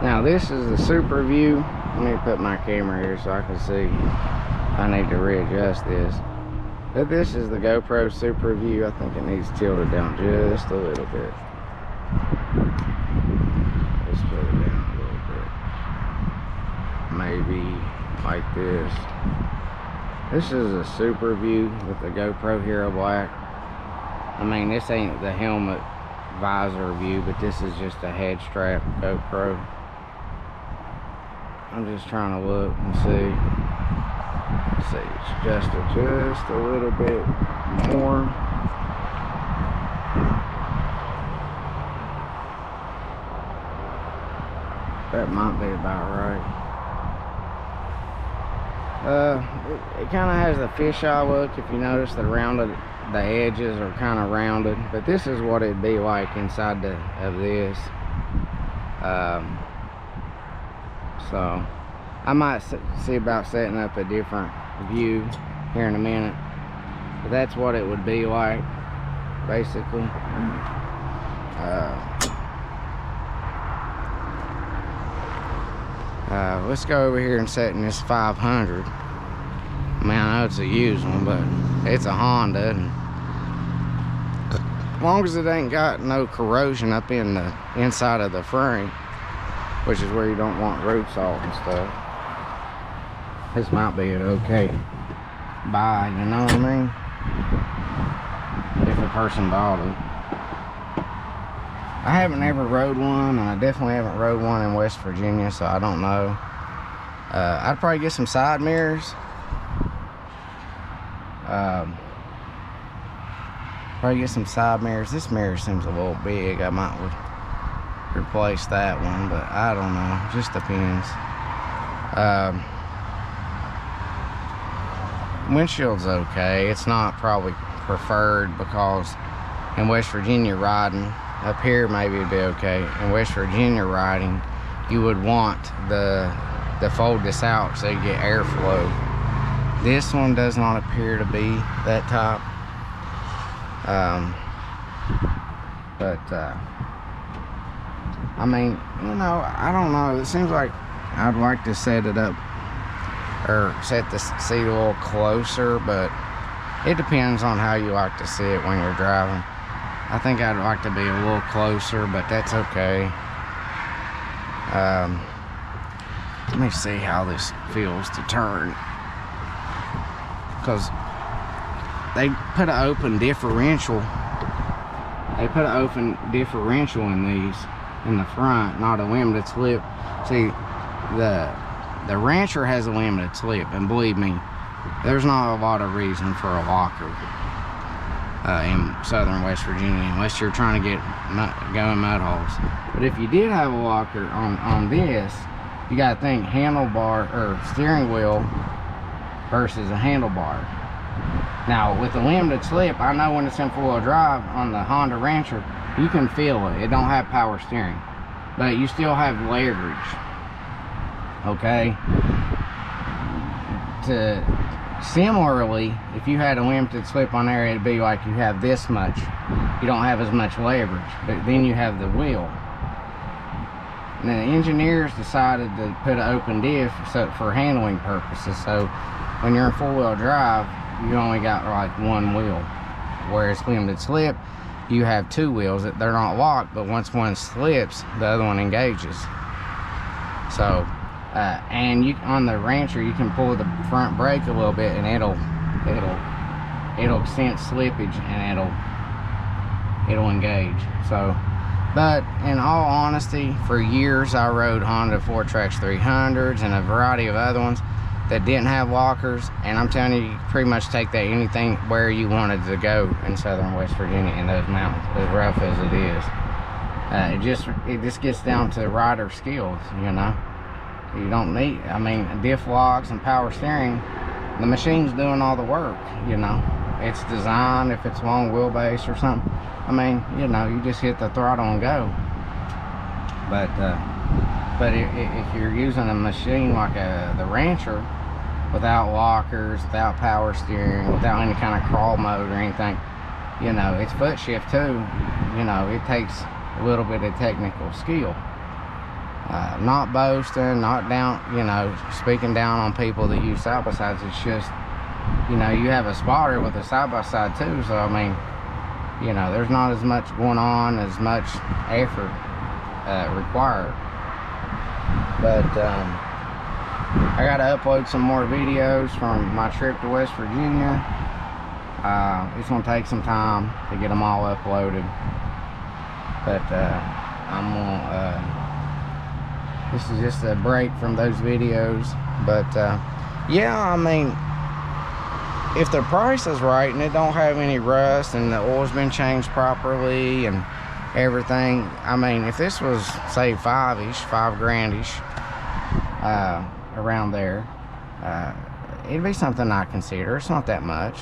Now this is the super view. Let me put my camera here so I can see if I need to readjust this. But this is the GoPro super view. I think it needs tilted down just a little bit. Let's put it down a little bit. Maybe like this. This is a super view with the GoPro Hero Black. I mean, this ain't the helmet visor view, but this is just a head strap GoPro. I'm just trying to look and see. Let's see, it's adjusted just a little bit more. That might be about right. It kind of has the fisheye look. If you notice, the edges are kind of rounded, but this is what it'd be like inside of this. So I might see about setting up a different view here in a minute, but that's what it would be like basically. Let's go over here and set in this 500. I mean, I know it's a used one, but it's a Honda, and as long as it ain't got no corrosion up in the inside of the frame, which is where you don't want road salt and stuff, this might be an okay buy, you know what I mean? If a person bought it. I haven't ever rode one, and I definitely haven't rode one in West Virginia, so I don't know. I'd probably get some side mirrors. Probably get some side mirrors. This mirror seems a little big. I might replace that one, but I don't know. Just depends. Windshield's okay. It's not probably preferred because in West Virginia riding, up here maybe it'd be okay. In West Virginia riding, you would want to fold this out so you get airflow. This one does not appear to be that type. I mean, you know, I don't know. It seems like I'd like to set it up or set the seat a little closer, but it depends on how you like to sit when you're driving. I think I'd like to be a little closer, but that's okay. Let me see how this feels to turn, because they put an open differential. They put an open differential in these in the front, not a limited slip. See, the Rancher has a limited slip, and believe me, there's not a lot of reason for a locker in southern West Virginia unless you're trying to go in mud holes. But if you did have a locker on this, you got to think handlebar or steering wheel versus a handlebar. Now with the limited slip, I know when it's in four-wheel drive on the Honda Rancher, you can feel it. It don't have power steering, but you still have leverage. Okay. Similarly, if you had a limited slip on there, it'd be like you have this much. You don't have as much leverage, but then you have the wheel. And the engineers decided to put an open diff for handling purposes. So when you're in four-wheel drive, you only got like one wheel. Whereas limited slip, you have two wheels. That they're not locked, but once one slips, the other one engages. So and you on the Rancher, you can pull the front brake a little bit, and it'll sense slippage, and it'll engage. So, but in all honesty, for years I rode Honda 4Trax 300s and a variety of other ones that didn't have lockers, and I'm telling you, you can pretty much take that anything where you wanted to go in southern West Virginia in those mountains, as rough as it is. It just gets down to rider skills, you know. You don't need, I mean, diff locks and power steering, the machine's doing all the work, you know. It's designed, if it's long wheelbase or something, I mean, you know, you just hit the throttle and go. But if you're using a machine like the Rancher, without lockers, without power steering, without any kind of crawl mode or anything, you know, it's foot shift too, you know, it takes a little bit of technical skill. Not boasting, not down, you know, speaking down on people that use side-by-sides. It's just, you know, you have a spotter with a side-by-side too, so I mean, you know, there's not as much going on, as much effort required. But I got to upload some more videos from my trip to West Virginia. It's going to take some time to get them all uploaded, but I'm gonna this is just a break from those videos. But yeah, I mean, if the price is right and it don't have any rust and the oil's been changed properly and everything, I mean, if this was say $5 grand-ish, around there, it'd be something I consider. It's not that much,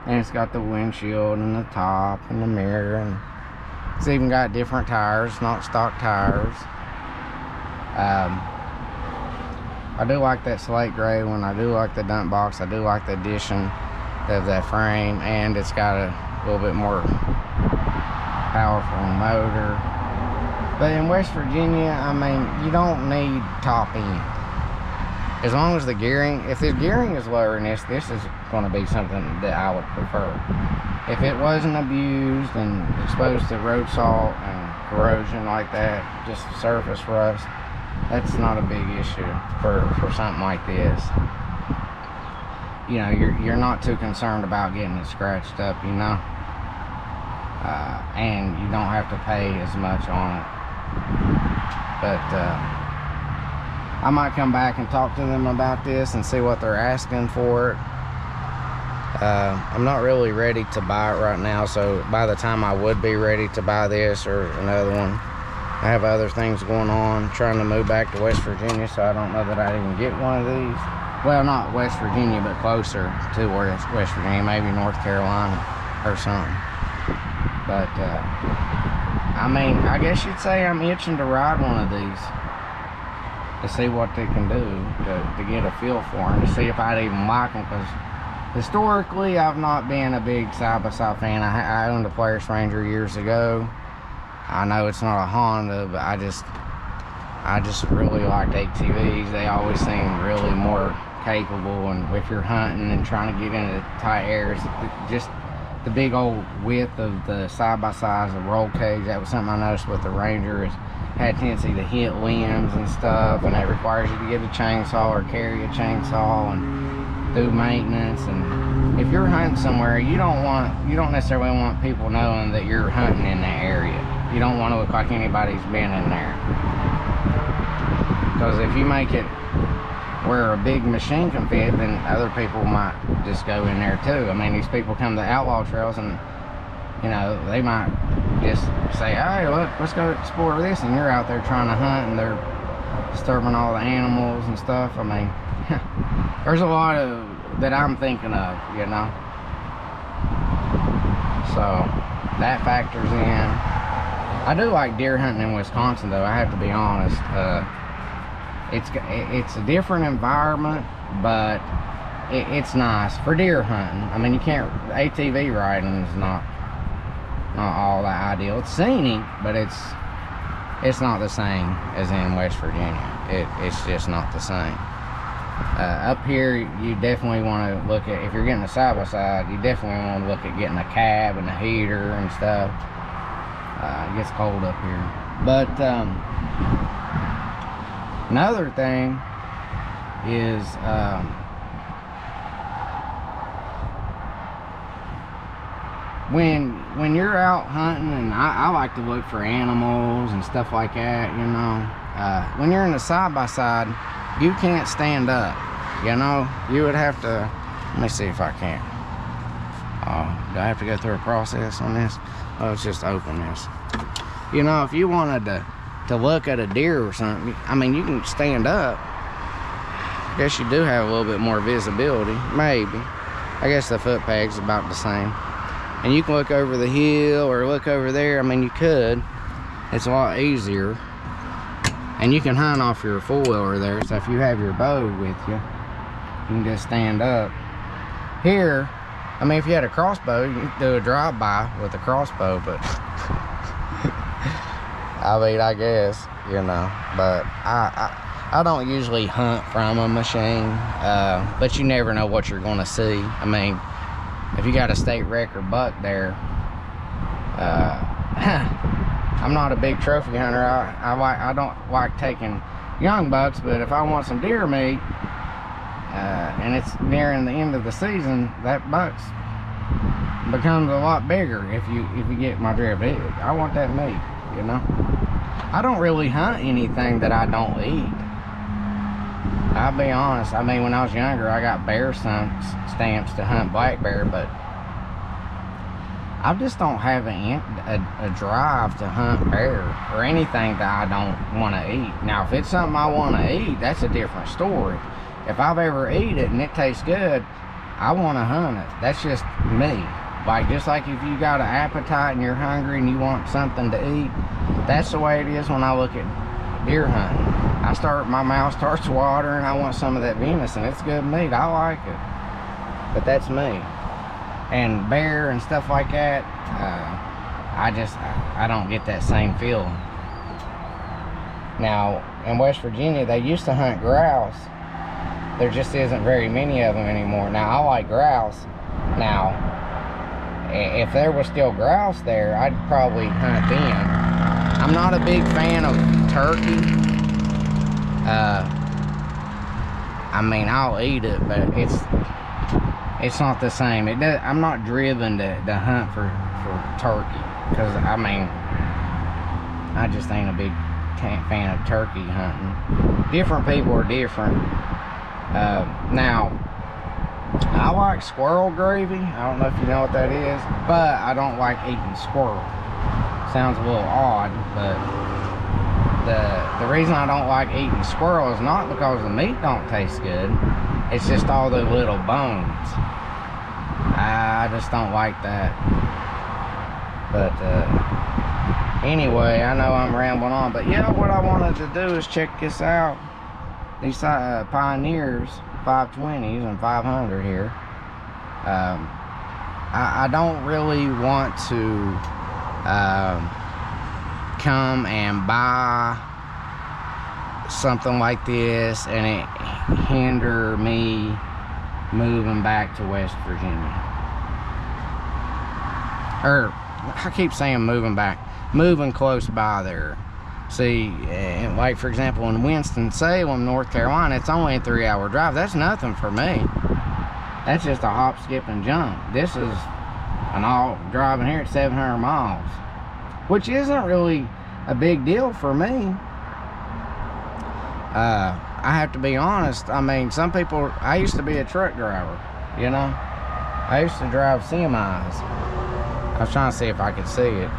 and it's got the windshield and the top and the mirror, and it's even got different tires, not stock tires. I do like that slate gray one. I do like the dump box. I do like the addition of that frame, and it's got a little bit more powerful motor. But in West Virginia, I mean, you don't need top end. As long as the gearing, if the gearing is lower than this is going to be something that I would prefer. If it wasn't abused and exposed to road salt and corrosion like that, just surface rust, that's not a big issue for something like this. You know, you're not too concerned about getting it scratched up, you know, and you don't have to pay as much on it. But I might come back and talk to them about this and see what they're asking for it. I'm not really ready to buy it right now, so by the time I would be ready to buy this or another one, I have other things going on, trying to move back to West Virginia, so I don't know that I'd even get one of these. Well, not West Virginia, but closer to where it's West Virginia, maybe North Carolina or something. But I mean, I guess you'd say I'm itching to ride one of these to see what they can do, to get a feel for them, to see if I'd even like them, because historically I've not been a big side-by-side fan. I owned a Polaris Ranger years ago. I know it's not a Honda, but I just really liked ATVs. They always seem really more capable, and if you're hunting and trying to get into tight areas, just the big old width of the side-by-sides, the roll cage, that was something I noticed with the Ranger, is had a tendency to hit limbs and stuff, and that requires you to get a chainsaw or carry a chainsaw and do maintenance. And if you're hunting somewhere, you don't necessarily want people knowing that you're hunting in that area. You don't want to look like anybody's been in there, because if you make it where a big machine can fit, then other people might just go in there too. I mean, these people come to outlaw trails, and you know, they might just say, hey, look, let's go explore this, and you're out there trying to hunt, and they're disturbing all the animals and stuff. I mean, there's a lot of that I'm thinking of, you know, so that factors in. I do like deer hunting in Wisconsin, though, I have to be honest. It's a different environment, but it's nice for deer hunting. I mean, you can't, ATV riding is not all that ideal. It's scenic, but it's not the same as in West Virginia. It's just not the same. Up here, you definitely want to look at, if you're getting a side-by-side, you definitely want to look at getting a cab and a heater and stuff. It gets cold up here. But another thing is when you're out hunting, and I like to look for animals and stuff like that, you know, when you're in a side-by-side, you can't stand up, you know. You would have to, let me see if I can. Do I have to go through a process on this? Oh, let's just open this. You know, if you wanted to look at a deer or something, I mean, you can stand up. I guess you do have a little bit more visibility, maybe. I guess the foot peg's about the same. And you can look over the hill or look over there. I mean, you could. It's a lot easier. And you can hunt off your four-wheeler there. So if you have your bow with you, you can just stand up. Here, I mean, if you had a crossbow, you could do a drive-by with a crossbow, but I mean, I guess, you know, but I don't usually hunt from a machine, but you never know what you're gonna see. I mean, if you got a state record buck there, I'm not a big trophy hunter. I don't like taking young bucks, but if I want some deer meat, and it's nearing the end of the season, that buck's becomes a lot bigger if you get my drift. I want that meat, you know. I don't really hunt anything that I don't eat. I'll be honest. I mean, when I was younger, I got bear stamps to hunt black bear, but I just don't have a drive to hunt bear or anything that I don't want to eat. Now, if it's something I want to eat, that's a different story. If I've ever eaten it and it tastes good, I want to hunt it. That's just me. Like, just like if you got an appetite and you're hungry and you want something to eat, that's the way it is when I look at deer hunting. My mouth starts watering. I want some of that venison. It's good meat. I like it. But that's me. And bear and stuff like that, I don't get that same feeling. Now, in West Virginia, they used to hunt grouse. There just isn't very many of them anymore. Now, I like grouse. Now, if there was still grouse there, I'd probably hunt them. I'm not a big fan of turkey. I mean, I'll eat it, but it's not the same. I'm not driven to hunt for turkey, because I mean, I just ain't a big fan of turkey hunting. Different people are different. Now, I like squirrel gravy. I don't know if you know what that is, but I don't like eating squirrel. Sounds a little odd, but the reason I don't like eating squirrel is not because the meat don't taste good. It's just all the little bones. I just don't like that. But anyway, I know I'm rambling on, but yeah, what I wanted to do is check this out. These Pioneers 520s and 500 here. I don't really want to come and buy something like this and it hinder me moving back to West Virginia. Or I keep saying moving back, moving close by there. See, like for example, in Winston-Salem, North Carolina, it's only a 3-hour drive. That's nothing for me. That's just a hop, skip, and jump. This is driving here at 700 miles, which isn't really a big deal for me. I have to be honest. I mean, some people, I used to be a truck driver, you know. I used to drive semis. I was trying to see if I could see it.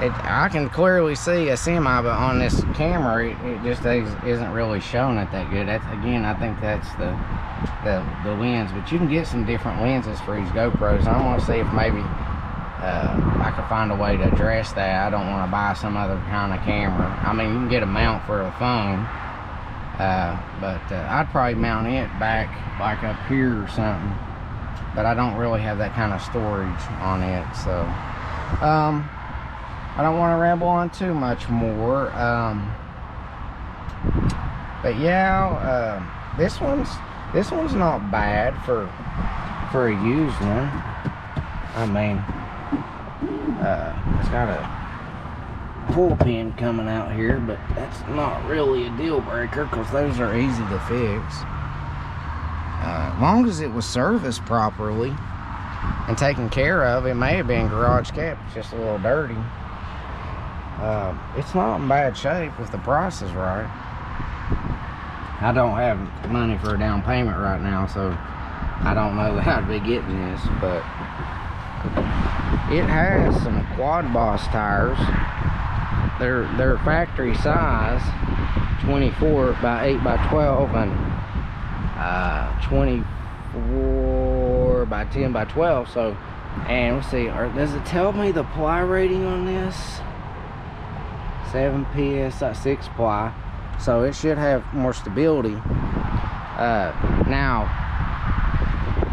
I can clearly see a semi, but on this camera, it just isn't really showing it that good. That's, again, I think that's the lens. But you can get some different lenses for these GoPros. I want to see if maybe I could find a way to address that. I don't want to buy some other kind of camera. I mean, you can get a mount for a phone, but I'd probably mount it back like up here or something. But I don't really have that kind of storage on it, so I don't want to ramble on too much more. But yeah, this one's not bad for a used one. I mean, it's got a pull pin coming out here, but that's not really a deal breaker because those are easy to fix. As long as it was serviced properly and taken care of. It may have been garage kept, it's just a little dirty. It's not in bad shape if the price is right. I don't have money for a down payment right now, so I don't know that I'd be getting this, but it has some Quad Boss tires. They're factory size, 24 by 8 by 12 and 24 by 10 by 12. So, and let's see, does it tell me the ply rating on this? 7 psi, 6 ply, so it should have more stability. Now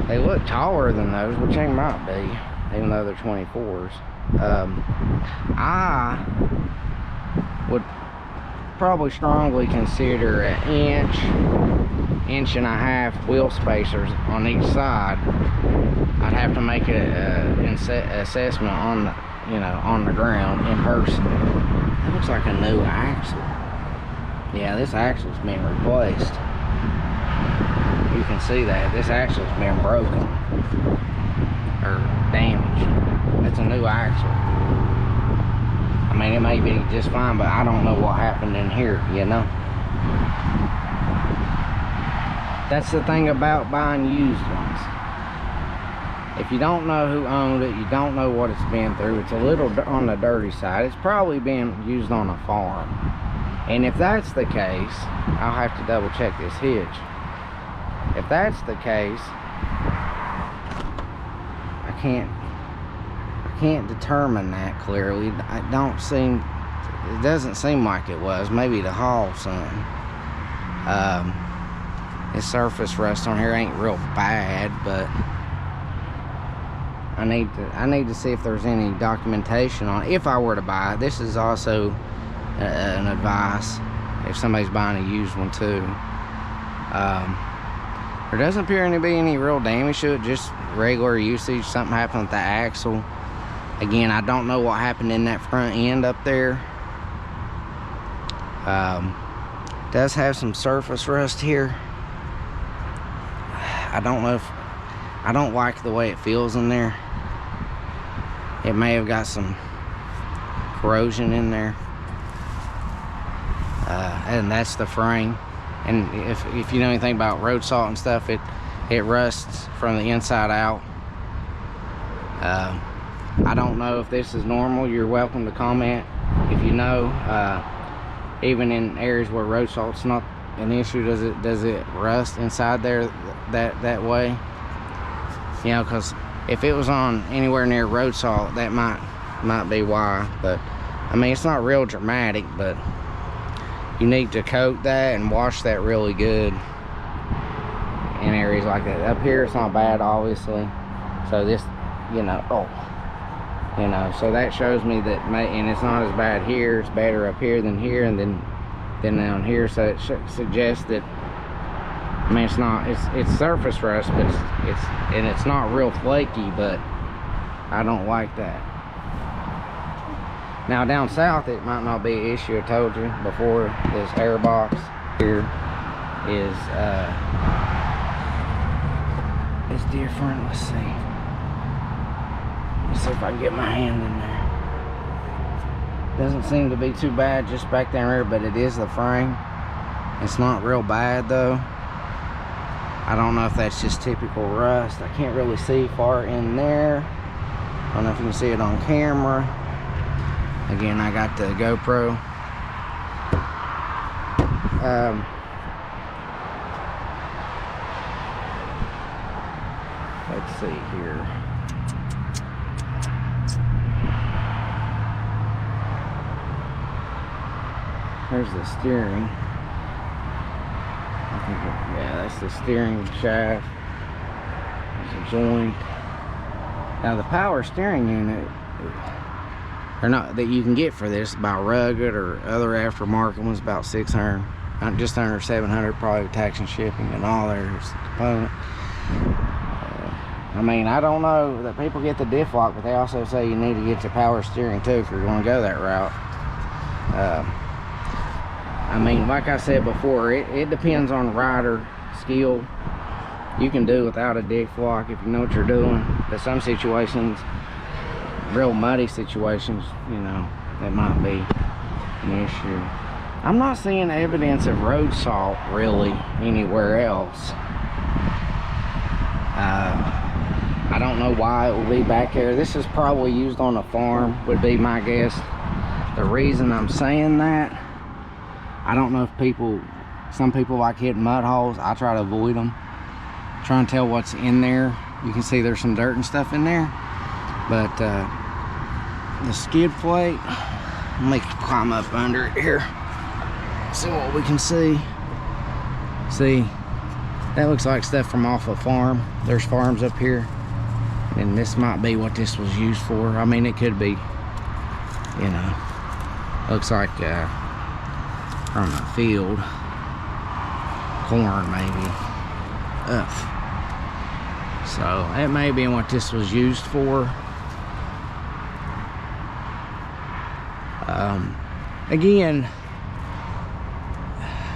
they look taller than those, which they might be, even though they're 24s. I would probably strongly consider an inch and a half wheel spacers on each side. I'd have to make an assessment on the, you know, on the ground in person. That looks like a new axle. Yeah, this axle's been replaced. You can see that this axle's been broken or damaged. It's a new axle. I mean, it may be just fine, but I don't know what happened in here, you know. That's the thing about buying used ones. If you don't know who owned it, you don't know what it's been through, it's a little on the dirty side. It's probably been used on a farm. And if that's the case, I'll have to double check this hitch. If that's the case, I can't determine that clearly. It doesn't seem like it was. Maybe the haul something. This surface rust on here ain't real bad, but I need to see if there's any documentation on it if I were to buy it. This is also an advice if somebody's buying a used one too. There doesn't appear to be any real damage to it, just regular usage. Something happened with the axle. Again, I don't know what happened in that front end up there. Does have some surface rust here. I don't know if I don't like the way it feels in there. It may have got some corrosion in there. And that's the frame. And if you know anything about road salt and stuff, it rusts from the inside out. I don't know if this is normal. You're welcome to comment if you know. Even in areas where road salt's not an issue, does it rust inside there that way? You know, because if it was on anywhere near road salt, that might be why. But I mean, it's not real dramatic, but you need to coat that and wash that really good in areas like that. Up here it's not bad, obviously. So this, you know, so that shows me that, and it's not as bad here. It's better up here than here, and then down here. So it suggests that, I mean, it's surface rust, but it's not real flaky, but I don't like that. Now down south it might not be an issue. I told you before, this air box here is it's different. Let's see if I can get my hand in there. Doesn't seem to be too bad just back there, but it is the frame. It's not real bad though. I don't know if that's just typical rust. I can't really see far in there. I don't know if you can see it on camera. Again, I got the GoPro. Let's see here. There's the steering. I think yeah, that's the steering shaft. There's a joint. Now the power steering unit, or not, that you can get for this by Rugged or other aftermarket ones, about 600, just under 700, probably with tax and shipping and all. There's the component. I mean, I don't know that people get the diff lock, but they also say you need to get your power steering too if you're going to go that route. I mean, like I said before, it depends on rider skill. You can do without a diff lock if you know what you're doing, but some situations, real muddy situations, you know, that might be an issue. I'm not seeing evidence of road salt really anywhere else. I don't know why it will be back there. This is probably used on a farm, would be my guess. The reason I'm saying that, I don't know if some people like hitting mud holes. I try to avoid them. Try and tell what's in there. You can see there's some dirt and stuff in there. But the skid plate, let me climb up under it here. See what we can see. See, that looks like stuff from off a farm. There's farms up here. And this might be what this was used for. I mean, it could be, you know, looks like from a field. Corn maybe. Ugh. So that may be what this was used for. Again,